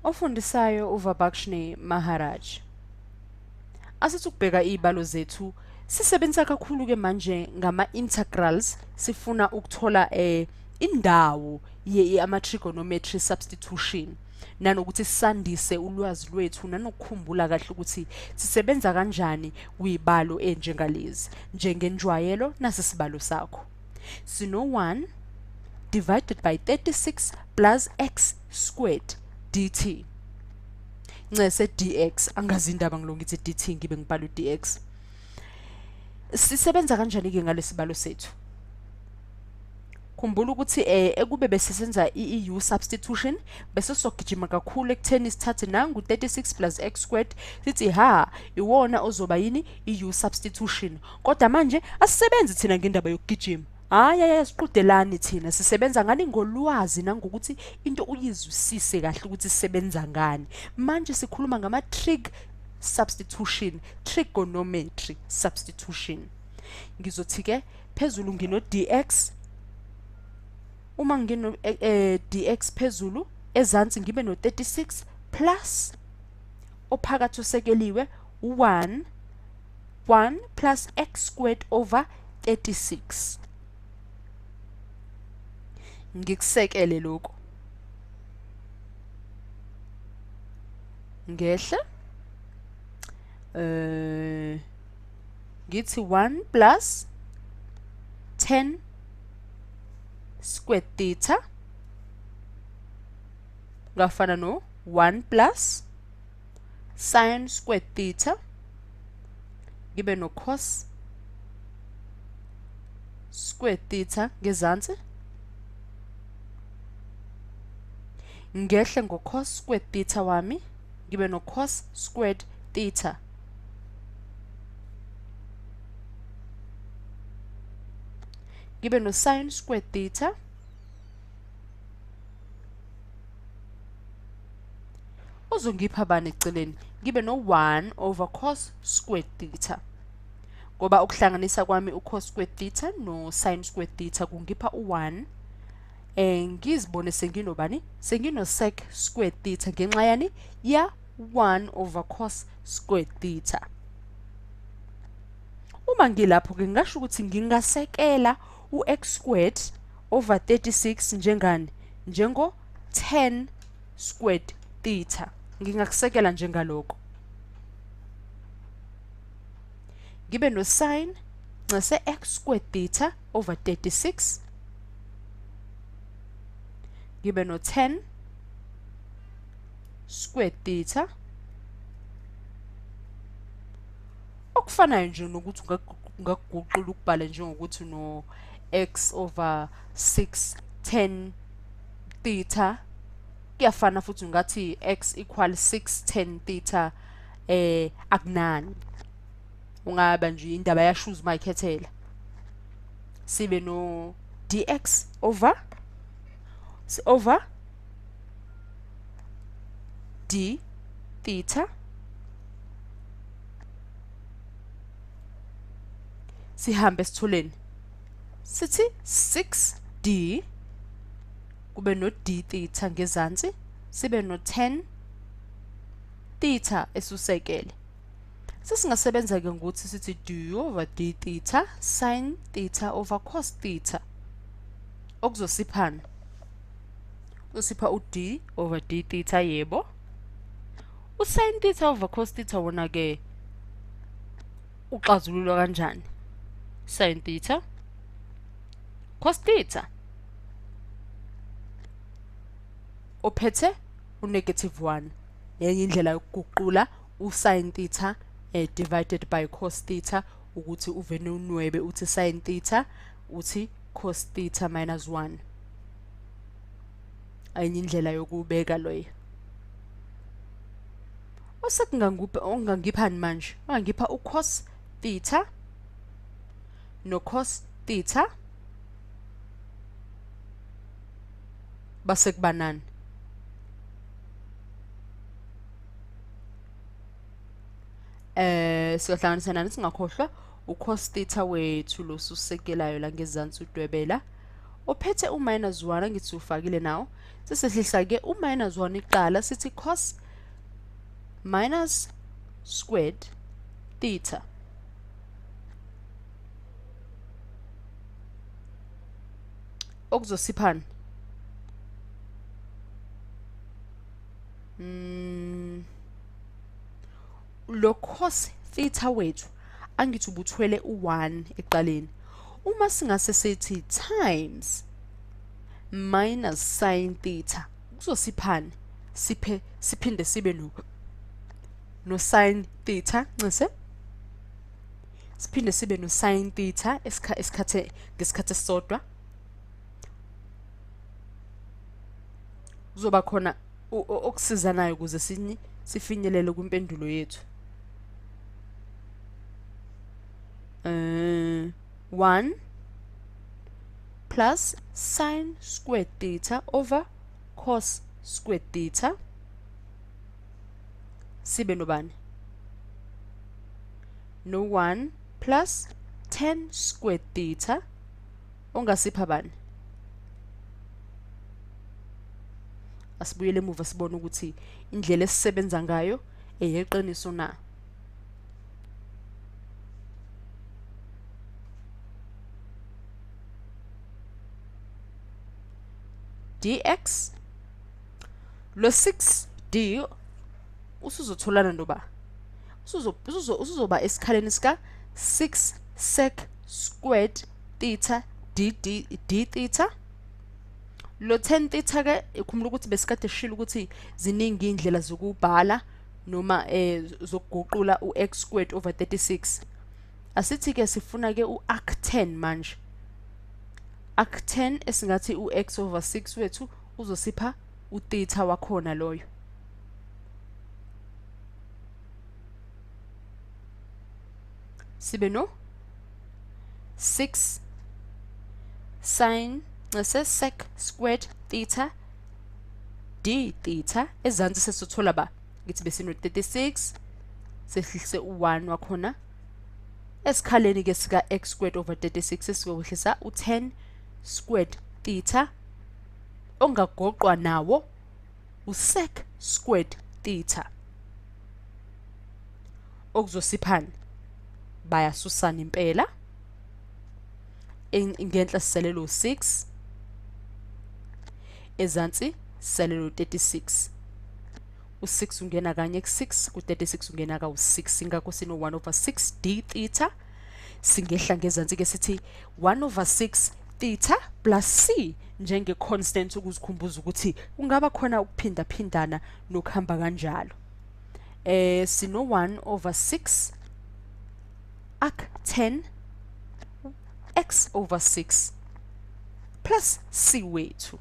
Ofundisayo uVabakshni Maharaj. Asithi ukubheka izibalo zethu sisebenzisa kakhulu ke manje ngama integrals sifuna ukuthola indawo ama trigonometry substitution nanokuthi sisandise ulwazi lwethu nanokukhumbula kahle ukuthi sisebenza kanjani kuyibalo enjengalezi njengenjwayelo nasisibalo sakho. Sino 1 divided by 36 plus x squared dt. Ncese dx angazi indaba ngilongithi dt ngibe ngibhala dx. Sisebenza kanjani ke ngalesibalo sethu? Khumbula ukuthi ekube besisenza i-u substitution bese sogijima kakhulu ekutheni sithathe nangu 36 plus x squared sithi ha iwona ozoba yini i-u substitution. Kodwa manje asisebenzi thina ngendaba yokugijima. Hayi siqudelani thina sisebenza ngani ngolwazi nangokuthi into uyizwisise kahle ukuthi sisebenza ngani. Manje sikhuluma ngama trig substitution, trigonometry substitution. Ngizothi ke phezulu ngino dx, uma ngino dx phezulu ezansi ngibe no 36 plus ophakathi osekeliwe 1 plus x squared over 36. Ngikusekele lokho. Ngehle ngithi 1 plus 10 squared theta ngafana no 1 plus sin squared theta ngibe no cos squared theta ngezansi ngehle ngo cos squared theta wami ngibe no cos squared theta ngibe no sin squared theta uzongipha bani eceleni ngibe no 1 over cos squared theta ngoba ukuhlanganisa kwami u-cos squared theta no sin squared theta kungipha u1 ngizibone senginobani sengino sec squared theta ngenxa yani ya 1 over cos squared theta. Uma ngilapho ke ngisho ukuthi ngingasekela u-x squared over 36 njengani njengo 10 squared theta ngingakusekela njengaloko ngibe no sin ncase x squared theta over 36 ngibe no 10 squared theta okufanayo nje nokuthi ungaguqula ukubhala njengokuthi no x over 6 10 theta kuyafana futhi ngathi x equal 6 10 theta akunani ungaba nje indaba yashuza mayikhethela sibe no dx over d theta sihambe sitholeni sithi 6d kube no d theta ngezansi sibe no 10 theta esusekele. Sesingasebenza ke ngokuthi sithi d over d theta sin theta over cos theta okuzosiphana usipha u-d over d theta yebo u-sin theta over cos theta wona ke uxazululwa kanjani sin theta cos theta ophethe u-negative 1 yenye indlela yokuguqula u-sin theta divided by cos theta ukuthi uvene unwebe uthi sin theta uthi cos theta minus 1 ayinye indlela yokubeka loyo. Ongangiphani manje ungangipha u-cos theta no cos theta base kubanani siyahlanganisa nani singakhohlwa u-cos theta wethu lo susekelayo la ngezansi udwebela ophethe u-minus 1 angithi ufakile nawo sesihlisa-ke u-minus 1 iqala sithi cos minus squared theta okuzosiphana lo cos theta wethu angithi ubuthwele u1 eqaleni uma singase sithi times minus sin theta kuzosiphana siphinde sibe no sin theta ncise siphinde sibe no sin theta ngesikhathi esisodwa kuzoba khona okusizanayo ukuze sifinyelele kwimpendulo yethu 1 plus sin squared theta over cos squared theta sibe nobani no 1 plus tan squared theta ongasipha bani asibuyele emuva sibone ukuthi indlela esisebenza ngayo eyeqiniso na dx lo 6d usuzotholana ndoba usuzoba esikhaleni sika 6 sec squared theta d theta lo 10 theta ke ikhumula ukuthi besikade shilo ukuthi ziningi indlela zokubhala noma zokuguqula u-x squared over 36 asithi ke sifuna ke u-arc10 manje arc10 esingathi u-x over 6 wethu uzosipha u-theta wakhona loyo sibe no 6 sin sec squared theta d theta ezansi sesothola ba ngithi besino 36 sehlise u1 wakhona esikhaleni ke sika x squared over 36 sesiyohlisa u10 squared theta ongagoqwa nawo usec squared theta okuzosiphana bayasusana impela ngenhla siselelo 6 ezansi siselelo 36 u6 ungena kanye ku6 ku36 ungena ka u6 singakho sino 1 over 6 d theta singehla ngezansi ke sithi 1 over 6 theta plus c njenge constant ukuzikhumbuza ukuthi kungaba khona ukuphinda phindana nokuhamba kanjalo sino 1 over 6 arc10 x over 6 plus c wethu